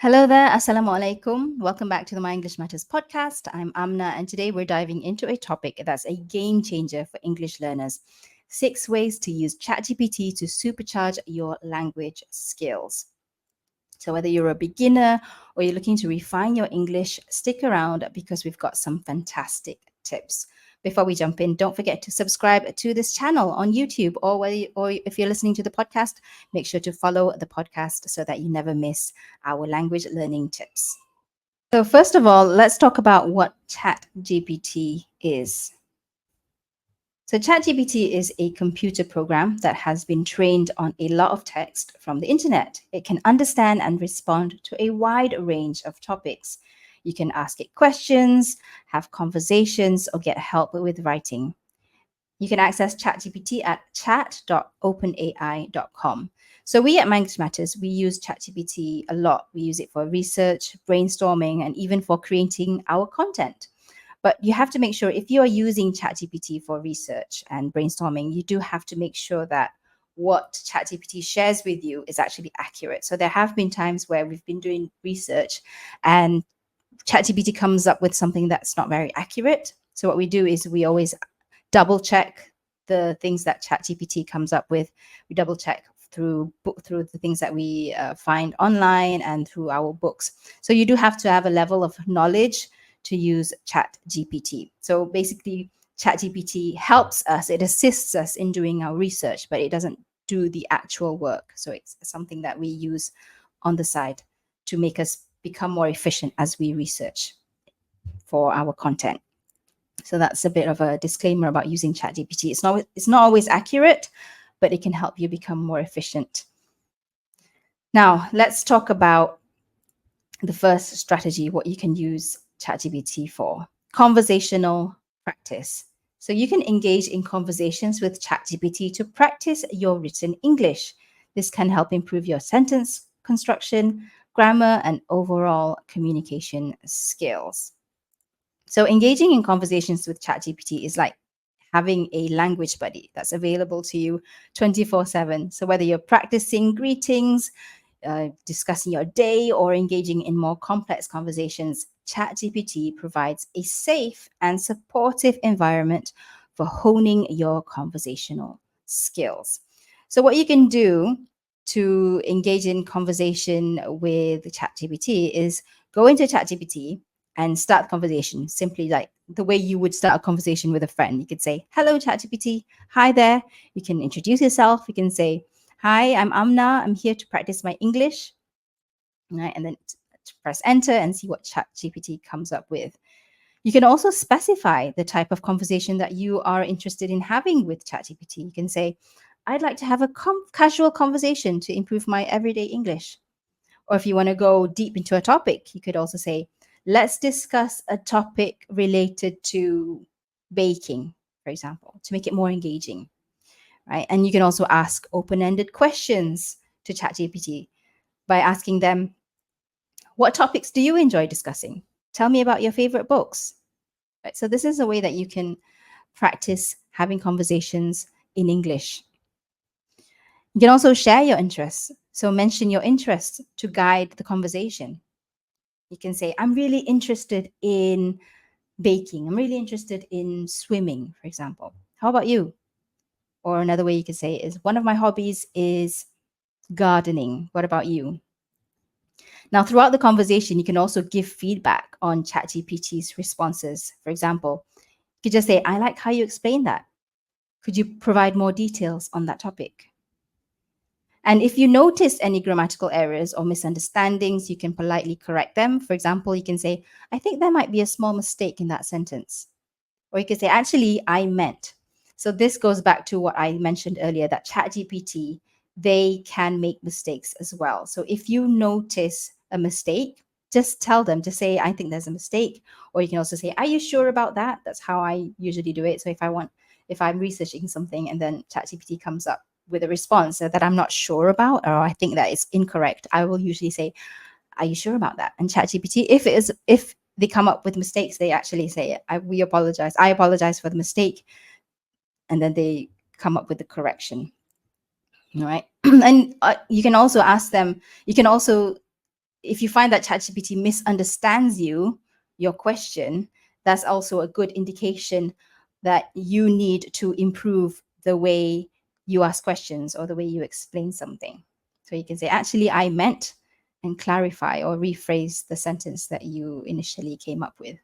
Hello there, Assalamu alaikum. Welcome back to the My English Matters podcast. I'm Amnah, and today we're diving into a topic that's a game changer for English learners: 6 ways to use ChatGPT to supercharge your language skills. So, whether you're a beginner or you're looking to refine your English, stick around because we've got some fantastic tips. Before we jump in, don't forget to subscribe to this channel on YouTube, or if you're listening to the podcast, make sure to follow the podcast so that you never miss our language learning tips. So, first of all, let's talk about what ChatGPT is. So, ChatGPT is a computer program that has been trained on a lot of text from the internet. It can understand and respond to a wide range of topics. You can ask it questions, have conversations, or get help with writing. You can access ChatGPT at chat.openai.com. So we at Mind Matters, we use ChatGPT a lot. We use it for research, brainstorming, and even for creating our content. But you have to make sure if you are using ChatGPT for research and brainstorming, you do have to make sure that what ChatGPT shares with you is actually accurate. So there have been times where we've been doing research and ChatGPT comes up with something that's not very accurate. So what we do is we always double check the things that ChatGPT comes up with. We double check through the things that we find online and through our books. So you do have to have a level of knowledge to use ChatGPT. So basically, ChatGPT helps us, it assists us in doing our research, but it doesn't do the actual work. So it's something that we use on the side to make us become more efficient as we research for our content. So that's a bit of a disclaimer about using ChatGPT. It's not always accurate, but it can help you become more efficient. Now, let's talk about the first strategy, what you can use ChatGPT for: conversational practice. So you can engage in conversations with ChatGPT to practice your written English. This can help improve your sentence construction, grammar, and overall communication skills. So engaging in conversations with ChatGPT is like having a language buddy that's available to you 24/7. So whether you're practicing greetings, discussing your day, or engaging in more complex conversations, ChatGPT provides a safe and supportive environment for honing your conversational skills. So, what you can do to engage in conversation with ChatGPT is go into ChatGPT and start the conversation simply like the way you would start a conversation with a friend. You could say, "Hello, ChatGPT. Hi there." You can introduce yourself. You can say, "Hi, I'm Amna. I'm here to practice my English." Right? And then press enter and see what ChatGPT comes up with. You can also specify the type of conversation that you are interested in having with ChatGPT. You can say, "I'd like to have a casual conversation to improve my everyday English." Or if you want to go deep into a topic, you could also say, "Let's discuss a topic related to baking," for example, to make it more engaging. Right? And you can also ask open-ended questions to ChatGPT by asking them, "What topics do you enjoy discussing? Tell me about your favorite books." Right? So this is a way that you can practice having conversations in English. You can also share your interests. So mention your interests to guide the conversation. You can say, "I'm really interested in baking. I'm really interested in swimming," for example. "How about you?" Or another way you could say is, "One of my hobbies is gardening. What about you?" Now, throughout the conversation, you can also give feedback on ChatGPT's responses. For example, you could just say, "I like how you explained that. Could you provide more details on that topic?" And if you notice any grammatical errors or misunderstandings, you can politely correct them. For example, you can say, "I think there might be a small mistake in that sentence." Or you can say, "Actually, I meant." So this goes back to what I mentioned earlier, that ChatGPT, they can make mistakes as well. So if you notice a mistake, just tell them, to say, "I think there's a mistake." Or you can also say, "Are you sure about that?" That's how I usually do it. So if I'm researching something and then ChatGPT comes up with a response that I'm not sure about, or I think that it's incorrect, I will usually say, "Are you sure about that?" And ChatGPT, if they come up with mistakes, they actually say, "We apologize. I apologize for the mistake." And then they come up with the correction. All right. And you can also ask them, you can also if you find that ChatGPT misunderstands your question, that's also a good indication that you need to improve the way you ask questions or the way you explain something. So you can say, actually, I meant, and clarify or rephrase the sentence that you initially came up with.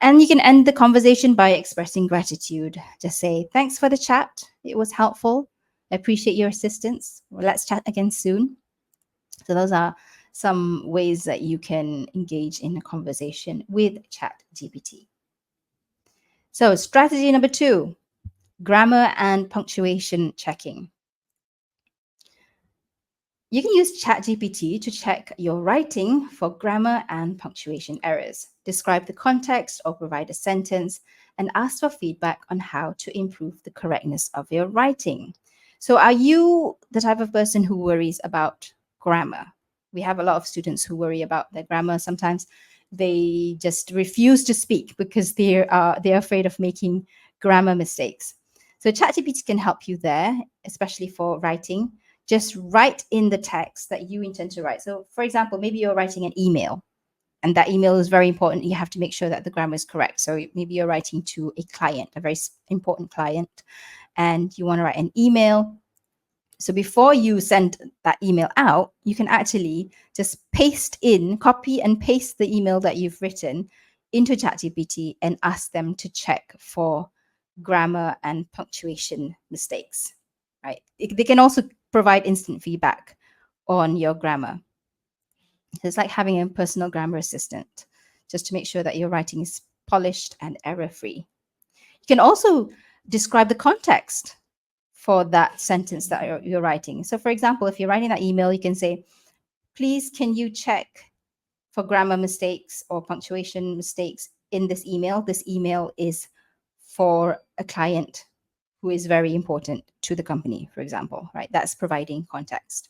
And you can end the conversation by expressing gratitude. Just say, thanks for the chat. It was helpful. I appreciate your assistance. Well, let's chat again soon. So those are some ways that you can engage in a conversation with ChatGPT. So strategy number 2, grammar and punctuation checking. You can use ChatGPT to check your writing for grammar and punctuation errors, describe the context or provide a sentence, and ask for feedback on how to improve the correctness of your writing. So, are you the type of person who worries about grammar? We have a lot of students who worry about their grammar. Sometimes they just refuse to speak because they're afraid of making grammar mistakes. So, ChatGPT can help you there, especially for writing. Just write in the text that you intend to write. So, for example, maybe you're writing an email, and that email is very important. You have to make sure that the grammar is correct. So, maybe you're writing to a client, a very important client, and you want to write an email. So, before you send that email out, you can actually just copy and paste the email that you've written into ChatGPT and ask them to check for grammar and punctuation mistakes, right? They can also provide instant feedback on your grammar. So it's like having a personal grammar assistant, just to make sure that your writing is polished and error-free. You can also describe the context for that sentence that you're writing. So for example, if you're writing that email, you can say, please, can you check for grammar mistakes or punctuation mistakes in this email? This email is for a client who is very important to the company, for example, right? That's providing context.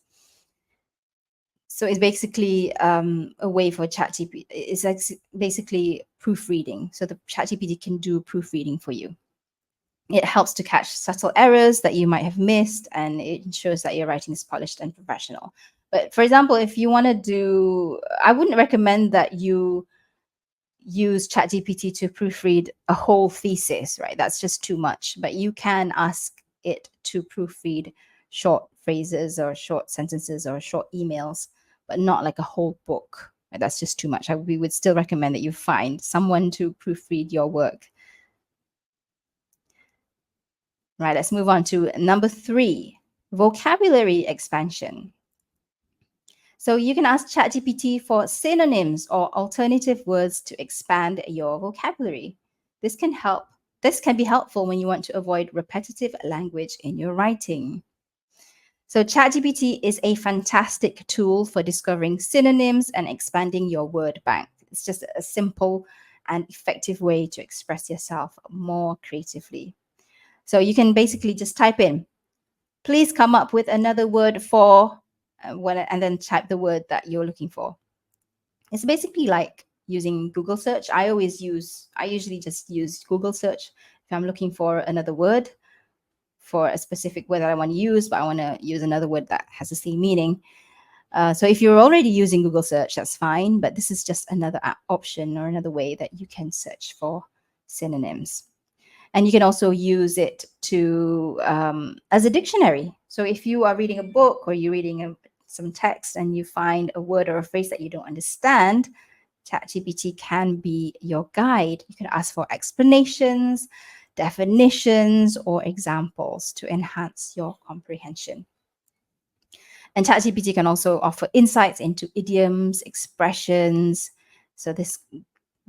So it's basically a way for ChatGPT. It's like basically proofreading. So the ChatGPT can do proofreading for you. It helps to catch subtle errors that you might have missed, and it ensures that your writing is polished and professional. But for example, if you want to do, I wouldn't recommend that you use ChatGPT to proofread a whole thesis, right? That's just too much. But you can ask it to proofread short phrases or short sentences or short emails, but not like a whole book. Right? That's just too much. We would still recommend that you find someone to proofread your work. Right, let's move on to number 3, vocabulary expansion. So you can ask ChatGPT for synonyms or alternative words to expand your vocabulary. This can be helpful when you want to avoid repetitive language in your writing. So ChatGPT is a fantastic tool for discovering synonyms and expanding your word bank. It's just a simple and effective way to express yourself more creatively. So you can basically just type in, please come up with another word for, and then type the word that you're looking for. It's basically like using Google search. I usually just use Google search if I'm looking for another word for a specific word that I want to use, but I want to use another word that has the same meaning. So if you're already using Google search, that's fine, but this is just another option or another way that you can search for synonyms. And you can also use it to as a dictionary. So if you are reading a book or you're reading some text and you find a word or a phrase that you don't understand, ChatGPT can be your guide. You can ask for explanations, definitions, or examples to enhance your comprehension. And ChatGPT can also offer insights into idioms, expressions. So this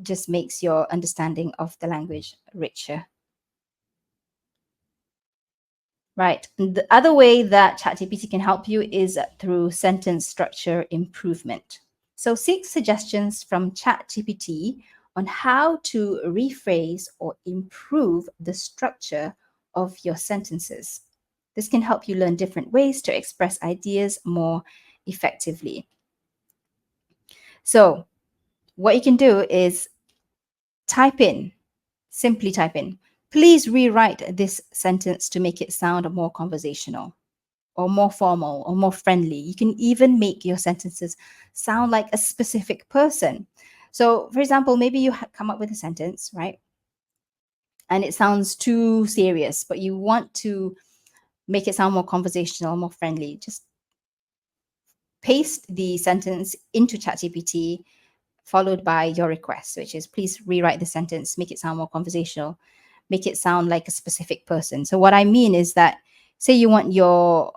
just makes your understanding of the language richer. Right. And the other way that ChatGPT can help you is through sentence structure improvement. So seek suggestions from ChatGPT on how to rephrase or improve the structure of your sentences. This can help you learn different ways to express ideas more effectively. So what you can do is simply type in, please rewrite this sentence to make it sound more conversational. or more formal or more friendly. You can even make your sentences sound like a specific person. So, for example, maybe you come up with a sentence, right? And it sounds too serious, but you want to make it sound more conversational, more friendly. Just paste the sentence into ChatGPT, followed by your request, which is please rewrite the sentence, make it sound more conversational, make it sound like a specific person. So what I mean is that, say you want your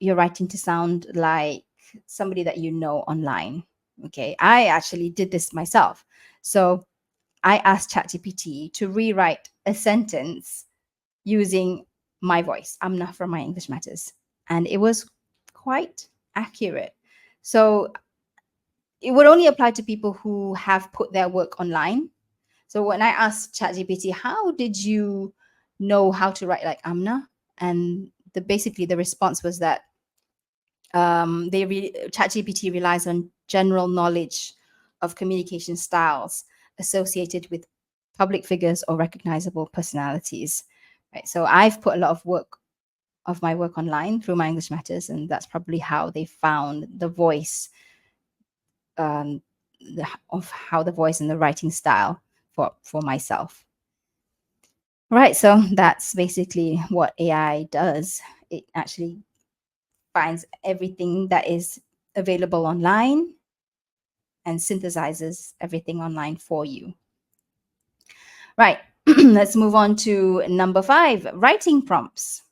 writing to sound like somebody that you know online. Okay, I actually did this myself. So I asked ChatGPT to rewrite a sentence using my voice, Amnah from My English Matters, and it was quite accurate. So it would only apply to people who have put their work online. So when I asked ChatGPT, how did you know how to write like Amna? And basically the response was that ChatGPT relies on general knowledge of communication styles associated with public figures or recognizable personalities. Right. So I've put a lot of my work online through My English Matters, and that's probably how they found the voice, um, of how the voice and the writing style for myself. Right, so that's basically what AI does. It actually finds everything that is available online and synthesizes everything online for you. Right, let's move on to number 5, writing prompts.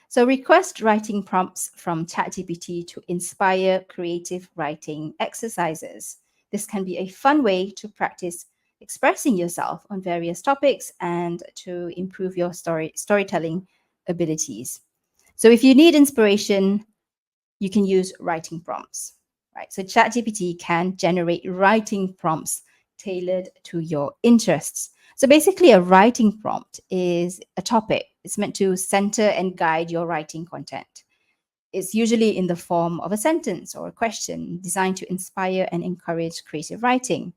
So request writing prompts from ChatGPT to inspire creative writing exercises. This can be a fun way to practice expressing yourself on various topics and to improve your storytelling abilities. So if you need inspiration, you can use writing prompts, right? So ChatGPT can generate writing prompts tailored to your interests. So basically, a writing prompt is a topic. It's meant to center and guide your writing content. It's usually in the form of a sentence or a question designed to inspire and encourage creative writing,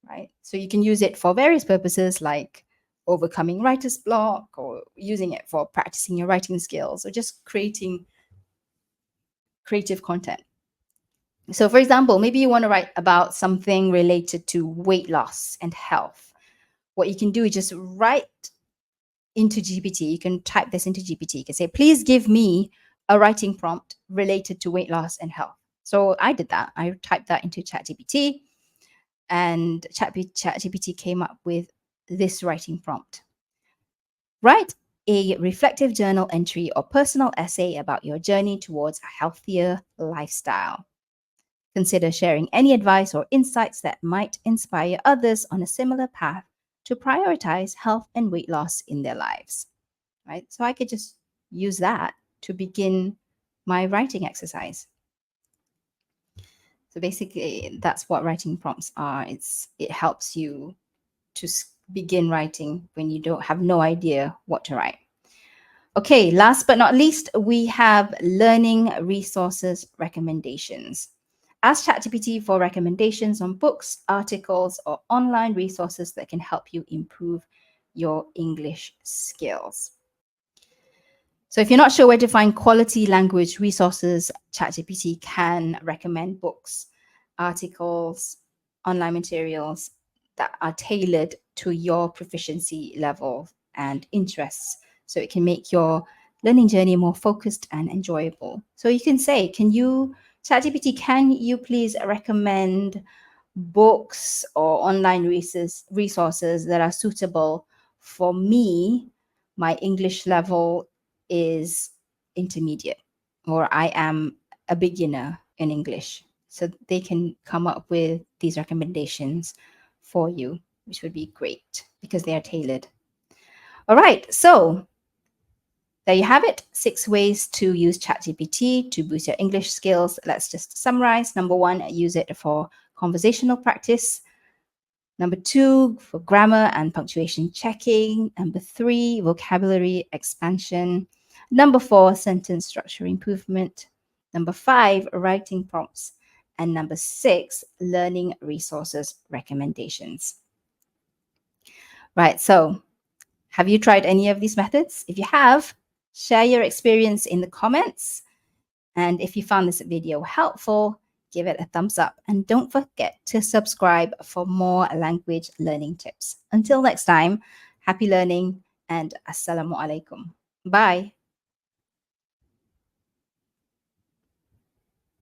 right? So you can use it for various purposes like overcoming writer's block, or using it for practicing your writing skills, or just creating creative content. So, for example, maybe you want to write about something related to weight loss and health. What you can do is just write into GPT. You can type this into GPT. You can say, please give me a writing prompt related to weight loss and health. So I did that. I typed that into ChatGPT, and ChatGPT came up with this writing prompt. Write a reflective journal entry or personal essay about your journey towards a healthier lifestyle. Consider sharing any advice or insights that might inspire others on a similar path to prioritize health and weight loss in their lives. Right? So I could just use that to begin my writing exercise. So basically, that's what writing prompts are. It helps you to begin writing when you don't have no idea what to write. Okay, last but not least, we have learning resources recommendations. Ask ChatGPT for recommendations on books, articles, or online resources that can help you improve your English skills. So, if you're not sure where to find quality language resources, ChatGPT can recommend books, articles, online materials that are tailored to your proficiency level and interests. So, it can make your learning journey more focused and enjoyable. So, you can say, ChatGPT, can you please recommend books or online resources that are suitable for me? My English level is intermediate, or I am a beginner in English. So they can come up with these recommendations for you, which would be great because they are tailored. All right, so there you have it, 6 ways to use ChatGPT to boost your English skills. Let's just summarize. Number 1, use it for conversational practice. Number 2, for grammar and punctuation checking. Number 3, vocabulary expansion. Number 4, sentence structure improvement. Number 5, writing prompts. And number 6, learning resources recommendations. Right, so have you tried any of these methods? If you have, Share your experience in the comments. And if you found this video helpful, give it a thumbs up. And don't forget to subscribe for more language learning tips. Until next time, happy learning and assalamu alaikum. Bye.